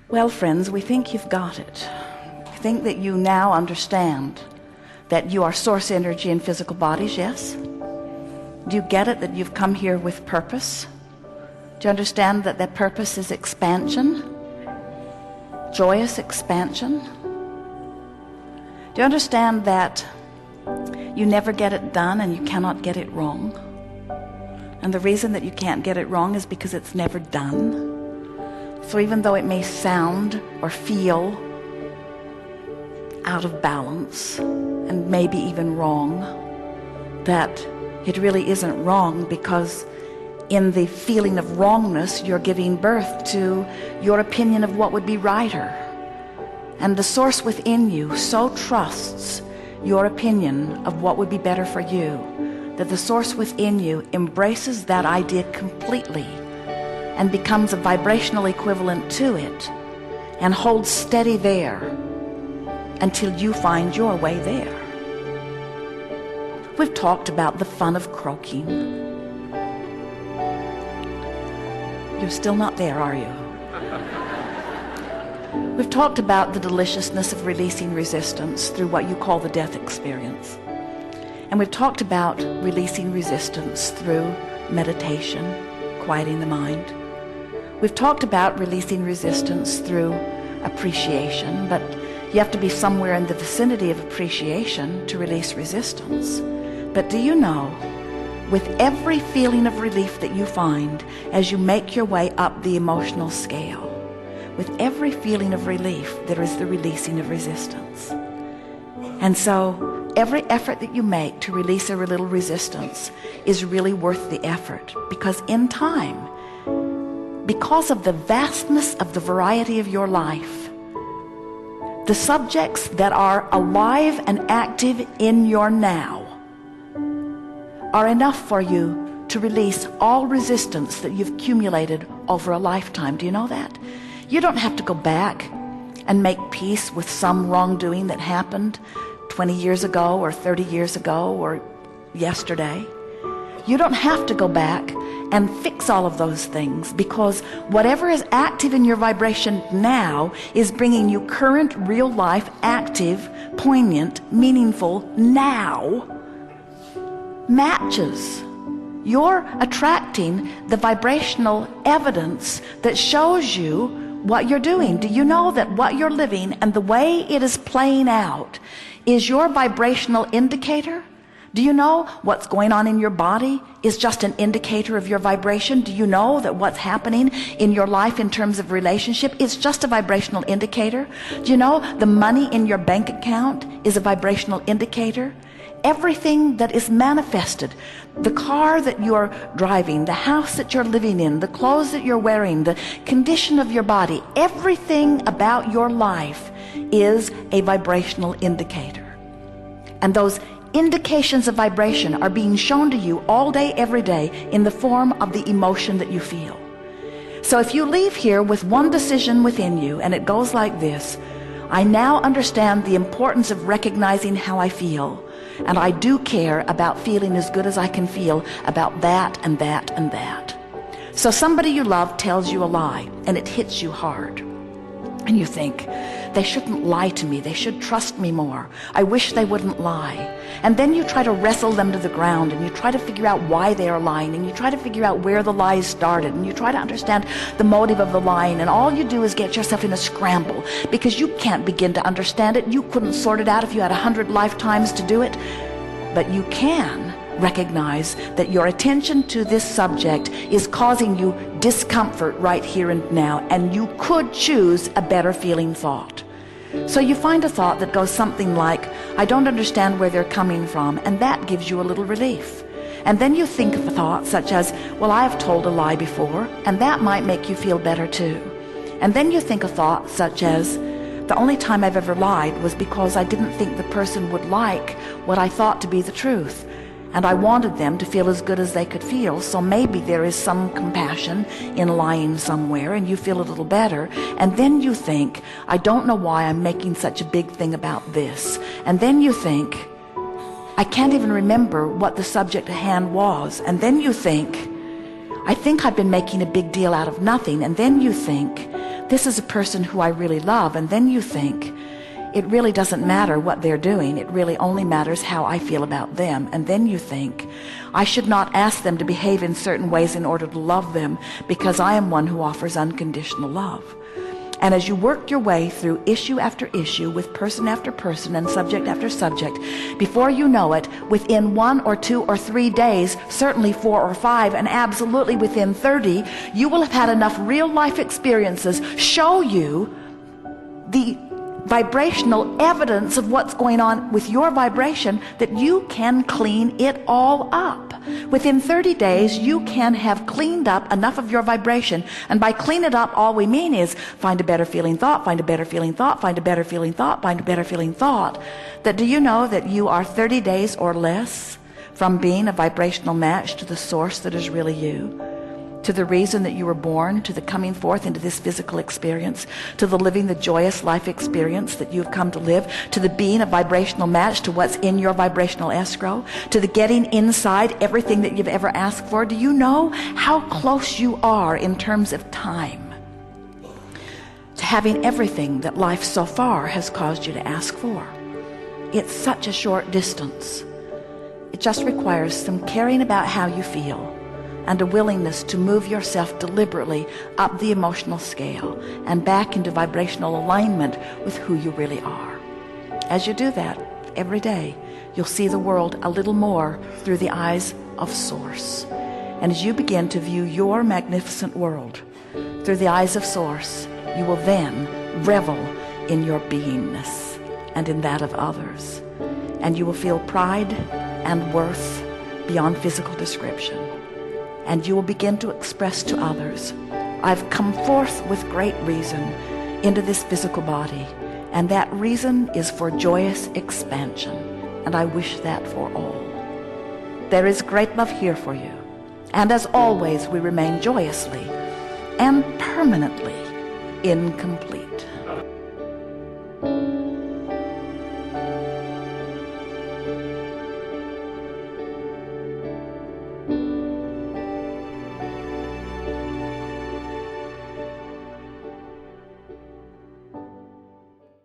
Well, friends, we think you've got it. We think that you now understand that you are source energy in physical bodies, yes? Do you get it that you've come here with purpose? Do you understand that that purpose is expansion? Joyous expansion? Do you understand that you never get it done and you cannot get it wrong? And the reason that you can't get it wrong is because it's never done. So even though it may sound or feel out of balance and maybe even wrong, that it really isn't wrong, because in the feeling of wrongness, you're giving birth to your opinion of what would be righter. And the source within you so trusts your opinion of what would be better for you, that the source within you embraces that idea completely and becomes a vibrational equivalent to it and holds steady there until you find your way there. We've talked about the fun of croaking. You're still not there, are you? We've talked about the deliciousness of releasing resistance through what you call the death experience. And we've talked about releasing resistance through meditation, quieting the mind. We've talked about releasing resistance through appreciation, but you have to be somewhere in the vicinity of appreciation to release resistance. But do you know, with every feeling of relief that you find as you make your way up the emotional scale, with every feeling of relief, there is the releasing of resistance. And so every effort that you make to release a little resistance is really worth the effort, because in time, because of the vastness of the variety of your life, the subjects that are alive and active in your now are enough for you to release all resistance that you've accumulated over a lifetime. Do you know that? You don't have to go back and make peace with some wrongdoing that happened 20 years ago or 30 years ago or yesterday. You don't have to go back and fix all of those things, because whatever is active in your vibration now is bringing you current, real life, active, poignant, meaningful now matches. You're attracting the vibrational evidence that shows you what you're doing. Do you know that what you're living and the way it is playing out is your vibrational indicator? Do you know what's going on in your body is just an indicator of your vibration? Do you know that what's happening in your life in terms of relationship is just a vibrational indicator? Do you know the money in your bank account is a vibrational indicator? Everything that is manifested, the car that you're driving, the house that you're living in, the clothes that you're wearing, the condition of your body, everything about your life is a vibrational indicator. And those indications of vibration are being shown to you all day, every day, in the form of the emotion that you feel. So if you leave here with one decision within you, and it goes like this: I now understand the importance of recognizing how I feel, and I do care about feeling as good as I can feel about that and that and that. So somebody you love tells you a lie, and it hits you hard. And you think, they shouldn't lie to me. They should trust me more. I wish they wouldn't lie. And then you try to wrestle them to the ground, and you try to figure out why they are lying, and you try to figure out where the lies started, and you try to understand the motive of the lying, and all you do is get yourself in a scramble, because you can't begin to understand it. You couldn't sort it out if you had 100 lifetimes to do it. But you can recognize that your attention to this subject is causing you discomfort right here and now, and you could choose a better feeling thought. So you find a thought that goes something like, I don't understand where they're coming from, and that gives you a little relief. And then you think of a thought such as, well, I have told a lie before, and that might make you feel better too. And then you think a thought such as, the only time I've ever lied was because I didn't think the person would like what I thought to be the truth. And I wanted them to feel as good as they could feel, so maybe there is some compassion in lying somewhere, and you feel a little better. And then you think, I don't know why I'm making such a big thing about this. And then you think, I can't even remember what the subject at hand was. And then you think, I think I've been making a big deal out of nothing. And then you think, this is a person who I really love. And then you think, it really doesn't matter what they're doing. It really only matters how I feel about them. And then you think, I should not ask them to behave in certain ways in order to love them, because I am one who offers unconditional love. And as you work your way through issue after issue with person after person and subject after subject, before you know it, within 1 or 2 or 3 days, certainly 4 or 5, and absolutely within 30, you will have had enough real life experiences show you the vibrational evidence of what's going on with your vibration that you can clean it all up. Within 30 days, you can have cleaned up enough of your vibration. And by clean it up, all we mean is find a better feeling thought, find a better feeling thought, find a better feeling thought, find a better feeling thought. That do you know that you are 30 days or less from being a vibrational match to the source that is really you? To the reason that you were born, to the coming forth into this physical experience, to the living the joyous life experience that you've come to live, to the being a vibrational match to what's in your vibrational escrow, to the getting inside everything that you've ever asked for. Do you know how close you are in terms of time to having everything that life so far has caused you to ask for? It's such a short distance. It just requires some caring about how you feel, and a willingness to move yourself deliberately up the emotional scale and back into vibrational alignment with who you really are. As you do that every day, you'll see the world a little more through the eyes of Source. And as you begin to view your magnificent world through the eyes of Source, you will then revel in your beingness and in that of others. And you will feel pride and worth beyond physical description. And you will begin to express to others, I've come forth with great reason into this physical body, and that reason is for joyous expansion, and I wish that for all. There is great love here for you, and as always, we remain joyously and permanently incomplete.